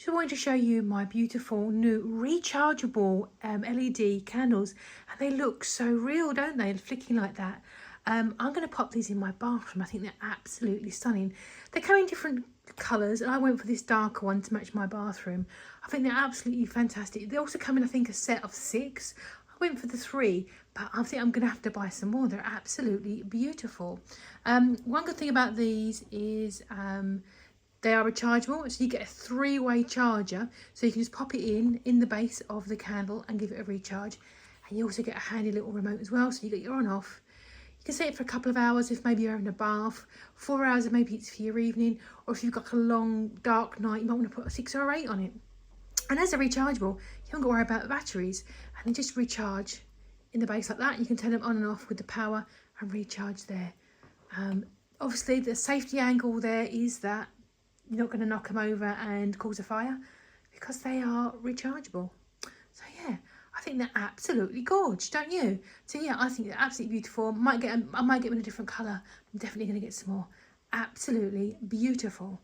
just wanted to show you my beautiful new rechargeable LED candles, and they look so real, don't they? Flicking like that. I'm going to pop these in my bathroom. I think they're absolutely stunning. They come in different colours, and I went for this darker one to match my bathroom. I think they're absolutely fantastic. They also come in, I think, a set of 6. I went for the 3, but I think I'm going to have to buy some more. They're absolutely beautiful. One good thing about these is they are rechargeable, so you get a 3-way charger, so you can just pop it in the base of the candle and give it a recharge. And you also get a handy little remote as well, so you get your on off. You can set it for a couple of hours if maybe you're having a bath, 4 hours if maybe it's for your evening, or if you've got a long dark night, you might want to put a 6 or 8 on it. And as they're rechargeable, you haven't got to worry about the batteries, and they just recharge in the base like that. You can turn them on and off with the power and recharge there. Obviously the safety angle there is that you're not going to knock them over and cause a fire because they are rechargeable. So yeah, I think they're absolutely gorgeous, don't you? So yeah, I think they're absolutely beautiful. I might get them in a different colour. I'm definitely going to get some more. Absolutely beautiful.